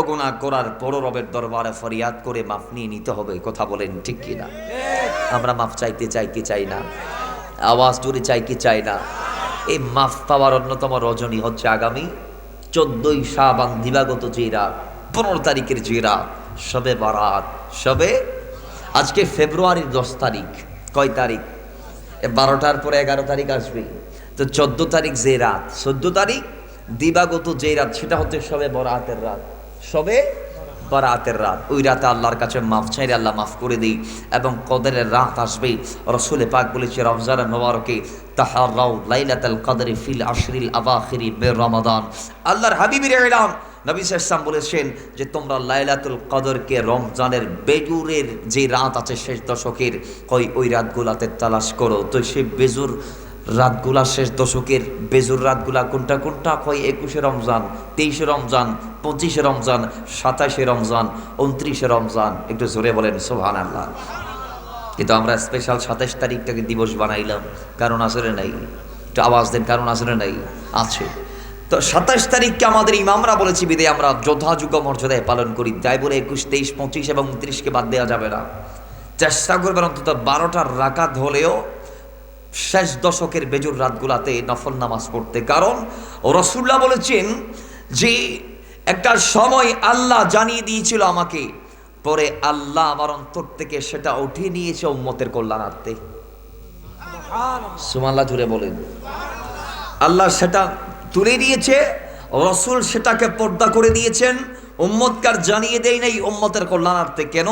গুনাহ করার পরও রবের দরবারে ফরিয়াদ করে মাফ নিয়ে নিতে হবে। কথা বলেন ঠিক কিনা? আমরা মাফ চাইতে চাই কি চাই না? আওয়াজ জোরে চাই কি চাই না? এই মাফ পাওয়ার অন্যতম রজনী হচ্ছে আগামী 14ই শাবান দিবাগত যে রাত, 15 তারিখের যে রাত, শবে বারাত। শবে আজকে ফেব্রুয়ারির 10 তারিখ। কয় তারিখ? 12টার পরে 11 তারিখ আসবে। তো 14 তারিখ যে রাত, 14 তারিখ দিবাগত যে রাত, সেটা হচ্ছে শবে বরাতের রাত। শবে বরাতের রাত, ওই রাতে আল্লাহর কাছে মাফ চাইলে আল্লাহ মাফ করে দিই। এবং কদরের রাত আসবে। রাসূলে পাক বলেছে রমজানের মোবারকে তাহারাউ লাইলাতুল কদরি ফিল আশরিল আওয়াখিরি মির রমাদান। আল্লাহর হাবিবের এলান, নবী সাল্লাল্লাহু আলাইহি ওয়াসাল্লাম বলেছেন যে তোমরা লাইলাতুল কদরকে রমজানের বেজুরের যে রাত আছে শেষ দশকের, ওই রাতগুলাতে তালাশ করো। তো সে বেজুর রাতগুলা, শেষ দশকের বেজুর রাতগুলা কোনটা কোনটা? 21শে রমজান, 23শে রমজান, 25শে রমজান, 27শে রমজান, 29শে রমজান। একটু জোরে বলেন সুবহানাল্লাহ। কিন্তু আমরা স্পেশাল 27 তারিখটাকে দিবস বানাইলাম, কারণ আসলে নাই। একটু আওয়াজ দেন, কারণ আসলে নাই? আছে। তো 27 তারিখকে আমাদের ইমামরা বলেছি বিদে আমরা যথাযোগ্য মর্যাদায় পালন করি। তাই বলে 21, 23, 25 এবং 29কে বাদ দেওয়া যাবে না। চেষ্টা করবেন অন্তত 12টার রাকাত হলেও শেষ দশকের বেজুর রাতগুলাতে নফল নামাজ পড়তে। কারণ রাসূলুল্লাহ বলেছেন যে একটা সময় আল্লাহ জানিয়ে দিয়েছিল আমাকে, পরে আল্লাহ আমার অন্তর থেকে সেটা উঠিয়ে নিয়েছে উম্মতের কল্যাণার্থে। সুবহানাল্লাহ জুড়ে বলেন। আল্লাহ সেটা তুলে দিয়েছে, রাসূল সেটাকে পর্দা করে দিয়েছেন, উম্মতকার জানিয়ে দেয় নাই উম্মতের কল্যাণার্থে। কেন?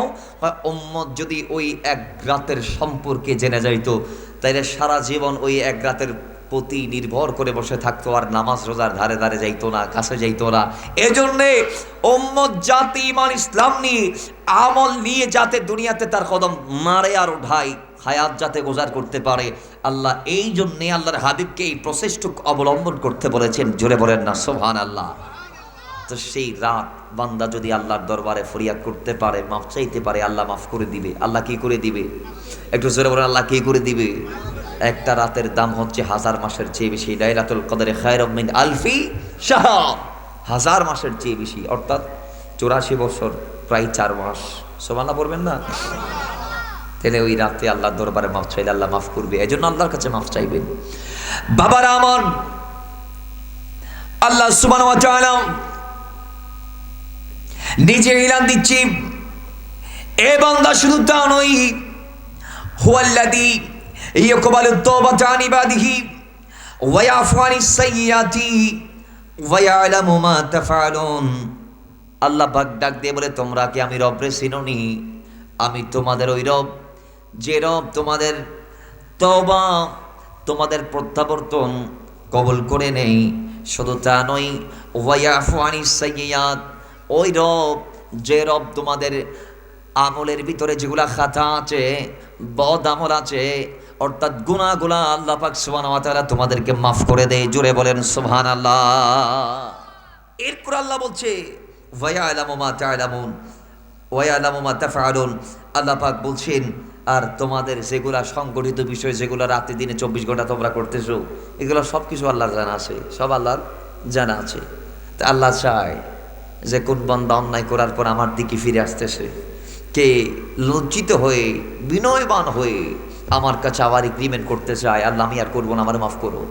উম্মত যদি ওই এক রাতের সম্পর্কে জেনে যাইতো, তাইলে সারা জীবন ওই এক রাতের প্রতি নির্ভর করে বসে থাকতো, আর নামাজ রোজার ধারে ধারে যাইতো না, কাছে যাইতো না। এজন্যে উম্মত জাতি ইমান ইসলাম নিয়ে আমল নিয়ে যাতে দুনিয়াতে তার কদম মারে আর উঠায়, হায়াত যাতে গোজার করতে পারে, আল্লাহ এই জন্যে আল্লাহর হাবিবকে এই প্রচেষ্টা অবলম্বন করতে বলেছেন। জোরে বলেন না সুবহানাল্লাহ। তো সেই রাত বান্দা যদি আল্লাহর দরবারে ফরিয়াদ করতে পারে, মাফ চাইতে পারে, আল্লাহ মাফ করে দিবে। আল্লাহ কি করে দিবে? একটু জোরে বলেন, আল্লাহ কি করে দিবে? একটা রাতের দাম হচ্ছে 1000 মাসের চেয়ে বেশি। লাইলাতুল কদরে খায়রুম মিন আলফি শাহর, 1000 মাসের চেয়ে বেশি, অর্থাৎ 84 বছর, প্রায় 4 মাস। সুবহানাল্লাহ পড়বেন না? তাহলে ওই রাতে আল্লাহর দরবারে মাফ চাইলে আল্লাহ মাফ করবে। এজন্য আল্লাহর কাছে মাফ চাইবেন। বাবারা আমার, আল্লাহ সুবহানাহু ওয়া তাআলা নিজে ইলান দিচ্ছি, এ বান্দা শুধু তা নয়, হুয়াল্লাযী ইয়াকবালু তাওবাতা আন ইবাদিহি ওয়া ইয়াফু আনিস সাইয়্যাতি ওয়া ইয়ালামু মা তাফআলুন। আল্লাহ পাক ডাক দিয়ে বলে, তোমরা কি আমি রব রে চিনোনি? আমি তোমাদের ওই রব, যে রব তোমাদের তওবা, তোমাদের প্রত্যাবর্তন কবুল করে নেই। শুধু তা নয়, ওয়া ইয়াফু আনিস সাইয়্যাত, ওই রব, যে রব তোমাদের আমলের ভিতরে যেগুলা খাতা আছে, বদ আমল আছে, অর্থাৎ গুনাহগুলা আল্লাহ পাক সুবহানাহু ওয়া তাআলা তোমাদেরকে মাফ করে দেয়। জোরে বলেন সুবহানাল্লাহ। এরপর আল্লাহ বলছে ওয়া ইয়ালামু মা তা'লামুন ওয়া ইয়ালামু মা তাফআলুন। আল্লাহ পাক বলছেন, আর তোমাদের যেগুলা সংগঠিত বিষয়, যেগুলো রাতে দিনে 24 ঘন্টা তোমরা করতেছো, এগুলো সব কিছু আল্লাহর জানা আছে, সব আল্লাহর জানা আছে। তা আল্লাহ চায় যে কোন বান্দা অন্যায় করার পর আমার দিকে ফিরে আসতেছে, কে লজ্জিত হয়ে বিনয়বান হয়ে আমার কাছে আবার এগ্রিমেন্ট করতে চায়, আল্লাহ আমি আর করবো না, আমার মাফ করো,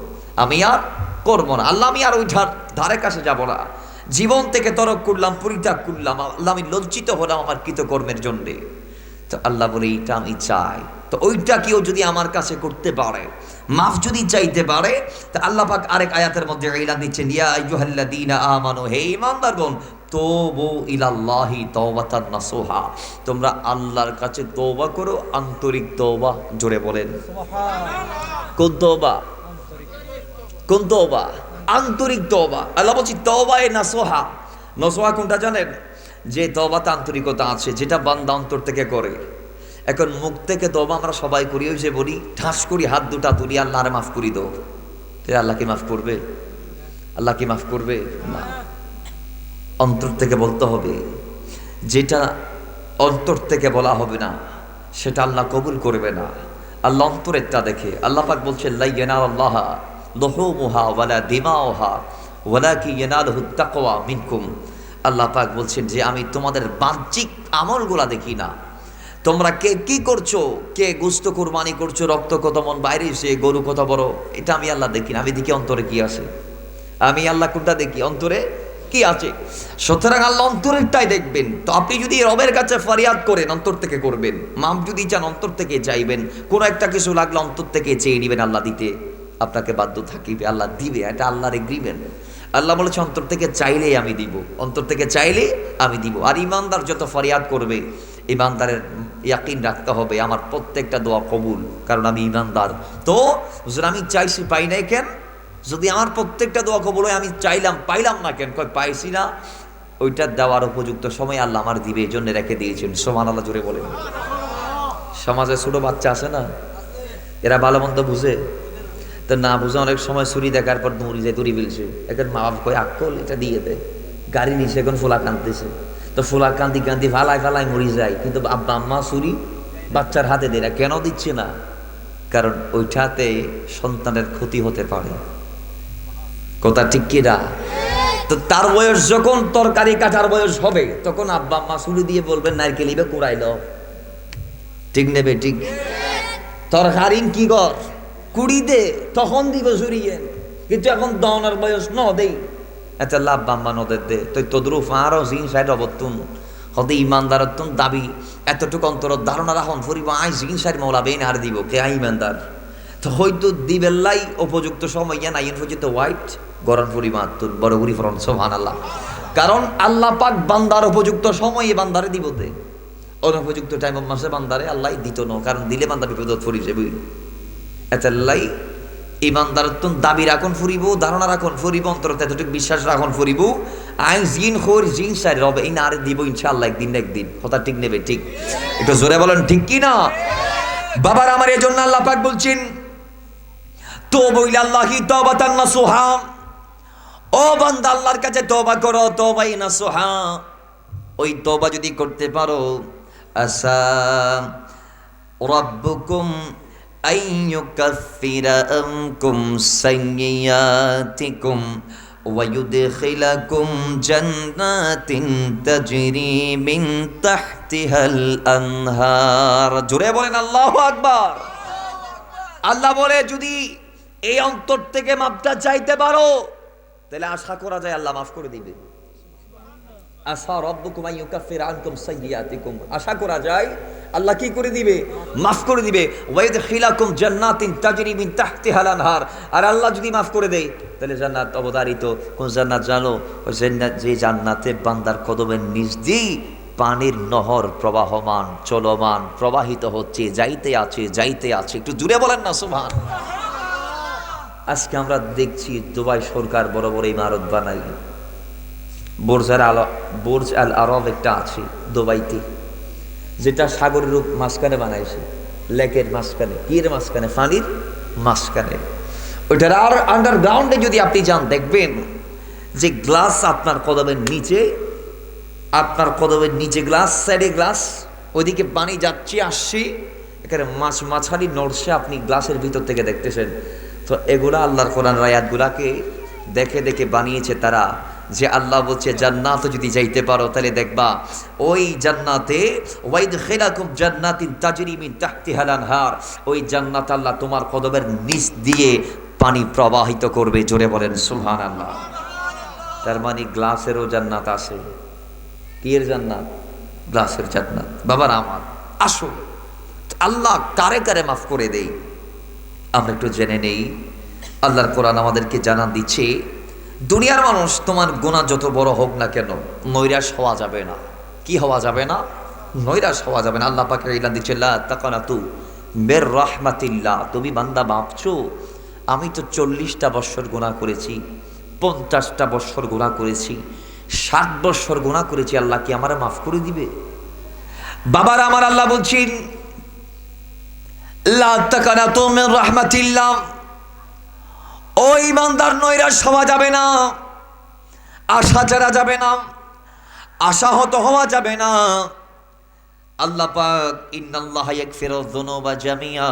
আমি আর করবো না, আল্লাহ আমি আর ওই ধারে কাছে যাবো না, জীবন থেকে তরক করলাম, পরিত্যাগ করলাম, আল্লাহ আমি লজ্জিত হলাম আমার কৃতকর্মের জন্যে। তো আল্লাহ বলে এইটা আমি চাই। তো ওইটা কেউ যদি আমার কাছে করতে পারে, মাফ যদি চাইতে পারে, তা আল্লাহ পাক আরেক আয়াতের মধ্যে ইলান দিচ্ছেন, ইয়া আইয়ুহাল্লাযীনা আমানু, হে ঈমানদারগণ, তুবু ইলাল্লাহি তাওবাতান নাসুহা, তোমরা আল্লাহর কাছে তওবা করো, আন্তরিক তওবা। জোরে বলেন সুবহানাল্লাহ। কোন তওবা? কোন তওবা? আন্তরিক তওবা। আল্লাহ বলছি তওবায়ে নাসুহা। নাসুহা কোনটা জানেন? যে তওবাতে আন্তরিকতা আছে, যেটা বান্দা অন্তর থেকে করে। এখন মুখ থেকে তওবা আমরা সবাই করি, ওই যে বলি ঠাস করি, হাত দুটা তুলি, আল্লাহরে মাফ করি দাও, তাহলে আল্লাহ কি মাফ করবে? আল্লাহ কি মাফ করবে? না। অন্তর থেকে বলতে হবে। যেটা অন্তর থেকে বলা হবে না, সেটা আল্লাহ কবুল করবে না। আল্লাহ অন্তরেরটা দেখে। আল্লাহ পাক বলছেন, লা ইয়ানালুল্লাহা লুহুমুহা ওয়ালা দিমাউহা ওয়ালাকিন ইয়ানালুহুত তাকওয়া মিনকুম। আল্লাহ পাক বলছেন যে আমি তোমাদের বাহ্যিক আমলগুলা দেখি না, তোমরা কে কি করছো, কে গোস্ত কুরবানি করছো, রক্ত কত মন বাইরে এসে, গরু কত বড়, এটা আমি আল্লাহ দেখি না, আমি দেখি অন্তরে কি আছে। আমি আল্লাহ কোনটা দেখি? অন্তরে কি আছে। সুতরাং আল্লাহ অন্তরেরটাই দেখবেন। তো আপনি যদি রবের কাছে ফরিয়াদ করেন, অন্তর থেকে করবেন। মাপ যদি চান, অন্তর থেকে চাইবেন। কোনো একটা কিছু লাগলে অন্তর থেকে চেয়ে নেবেন, আল্লাহ দিতে আপনাকে বাধ্য থাকিবে, আল্লাহ দিবে, এটা আল্লাহর এগ্রিমেন্ট। আল্লাহ বলেছে অন্তর থেকে চাইলেই আমি দিব, অন্তর থেকে চাইলে আমি দিব। আর ইমানদার যত ফরিয়াদ করবে, ইমানদারের ইয়াকিন রাখতে হবে আমার প্রত্যেকটা দোয়া কবুল, কারণ আমি ইমানদার। তো আমি চাইছি পাই নাই কেন? যদি আমার প্রত্যেকটা দোয়া কবুল হয়, আমি চাইলাম পাইলাম না কেন? কয় পাইছি না, ওইটা দেওয়ার উপযুক্ত সময় আল্লাহ আমার দিবে, এই জন্য রেখে দিয়েছেন। সুবহানাল্লাহ জোরে বলেন। সমাজে ছোট বাচ্চা আছে না, এরা ভালো মন্দ বুঝে, তো না বুঝে অনেক সময় ছুরি দেখার পর দৌড়ি যায়, দৌড়ি ফেলছে। এখন মা বাপ কয় আকল এটা দিয়ে দেয়, গাড়ি নিছে, এখন ফোলা কাঁদতেছে, তো ফোলা কান্দি কান্দি ফালাই মরি যায়, কিন্তু আব্বা আম্মা ছুরি বাচ্চার হাতে দেয় না। কেন দিচ্ছে না? কারণ ওইটাতে সন্তানের ক্ষতি হতে পারে। কথা ঠিক কি না? তো তার বয়স যখন তরকারি কাটার বয়স হবে, তখন আব্বা আম্মা ছুরি দিয়ে বলবেন নারকেল ইবে কুড়াইল, ঠিক নেবে? ঠিক। তরকারি কি কর কুড়ি দে, তখন দিব ছুরিয়ে, কিন্তু এখন দনের বয়স ন দেই, এটা লাভ বাম্মা নদের দে। তো তদ্রুপ আরও জিন সাইড অবতুন হতে ইমানদারত্বন দাবি এতটুকু অন্তর ধারণা রাখন ফুরিব আই জিন সাইড মৌলা বেন আর দিব কে আই ইমানদার। তো হয়তো দিবেল্লাই উপযুক্ত সময় ইয়া নাই পর্যন্ত হোয়াইট গরম পরিমাণ তুন বড় ঘুরি ফরন। সুবহানাল্লাহ। কারণ আল্লাহ পাক বান্দার উপযুক্ত সময়ে বান্দারে দিব দে, অনুপযুক্ত টাইম অফ মাসে বান্দারে আল্লাহ দিত না, কারণ দিলে বান্দা বিপদত পড়ি যাবে। এতাল্লাই ইমানদারত্ব দাবি রাখন ফুরিব, ধারণা রাখন ফুরিব, অন্তর এতটুকু বিশ্বাস রাখন ফুরিব আইন জিন খোর জিন সারি রবে এই না আরে দিব ইনশাআল্লাহ একদিন না একদিন। কথা ঠিক নেবে? ঠিক। একটু জোরে বলেন ঠিক কি না? বাবার আমার এই জন্য আল্লাহ পাক বলছেন তুবু ইলাল্লাহি তাওবাতান নাসুহা, ও বান্দা আল্লাহর কাছে তওবা করো, তওবা নাসুহা। ওই তওবা যদি করতে পারো, আসা রাব্বুকুম আইয়ুকাফিরা আনকুম সাইয়্যাতিকুম ওয়া ইউদখিলাকুম জান্নাতিন তাজরি মিন তাহতিহাল আনহার। জোরে বলেন আল্লাহু আকবার। আল্লাহ বলে যদি এই অন্তর থেকে মাপটা চাইতে পারো, তাহলে আশা করা যায় আল্লাহ মাফ করে দিবে। আসা রাব্বুকুম আইয়ুকাফিরা আনকুম সাইয়্যাতিকুম, আশা করা যায় আল্লাহ কি করে দিবে? মাফ করে দিবে। ওয়া ইউদখিলাকুম জান্নাতিন তাজরি মিন তাহতিহাল আনহার। আর আল্লাহ যদি মাফ করে দেয়, তাহলে জান্নাত অবধারিত। কোন জান্নাত জানো? ওই জান্নাত যে জান্নাতে বান্দার কদমের নিচ দিয়ে পানির নহর প্রবাহমান, চলমান, প্রবাহিত হচ্ছে, যাইতে আছে, যাইতে আছে। একটু জুড়ে বলেন না সুবহান। আজকে আমরা দেখছি দুবাই সরকার বড় বড় ইমারত বানাই। বুর্জ আল আরব একটা আছে দুবাইতে, যেটা সাগরের মাঝখানে বানাইছে, লেকের মাঝখানে, কির মাঝখানে, পানির মাঝখানে। ওইটার আর আন্ডারগ্রাউন্ডে যদি আপনি যান, দেখবেন যে গ্লাস আপনার কদমের নিচে, আপনার কদমের নিচে গ্লাস, সাইডে গ্লাস, ওইদিকে পানি যাচ্ছে আসছে, এখানে মাছালি নড়ছে, আপনি গ্লাসের ভিতর থেকে দেখতেছেন। তো এগুলা আল্লাহর কোরআন আয়াতগুলাকে দেখে দেখে বানিয়েছে তারা, যে আল্লাহ বলছে জান্নাতে যদি যাইতে পারো তাহলে দেখবা ওই জান্নাতে ওয়াইদখিলাকুম জান্নাতিন তাজরি মিন তাহতিহাল আনহার, ওই জান্নাত আল্লাহ তোমার কদমের নিচ দিয়ে পানি প্রবাহিত করবে। জোরে বলেন সুবহানাল্লাহ। তার মানে গ্লাসেরও জান্নাত আছে। কিয়ের জান্নাত? গ্লাসের জান্নাত। বাবার আমার আসো, আল্লাহ কারে কারে মাফ করে দেই আমরা একটু জেনে নেই। আল্লাহর কোরআন আমাদেরকে জানান দিচ্ছে, দুনিয়ার মানুষ তোমার গুনাহ যত বড় হোক না কেন, নৈরাশ হওয়া যাবে না। কি হওয়া যাবে না? নৈরাশ হওয়া যাবে না। আল্লাহ পাক এলান দিচ্ছে লা তাকানাতু মির রাহমাতিল্লাহ। তুমি বান্দা ভাবছো আমি তো 40টা বছর গুনাহ করেছি, 50টা বছর গুনাহ করেছি, 60 বছর গুনাহ করেছি, আল্লাহ কি আমারে মাফ করে দিবে? বাবার আমার আল্লাহ বলছেন লা তাকানাতু মির রাহমাতিল্লাহ। ও ইমানদার, নৈরাশ হওয়া যাবে না, আশা ছাড়া যাবে না, আশাহত হওয়া যাবে না। আল্লাহ পাক ইন্নাল্লাহা ইয়াগফিরুয যুনুবা জামিআ,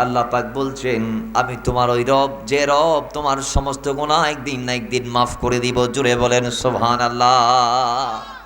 আল্লাহ পাক বলছেন আমি তোমার ওই রব, যে রব তোমার সমস্ত গুনাহ একদিন না একদিন মাফ করে দিব। জুড়ে বলেন সুবহানাল্লাহ।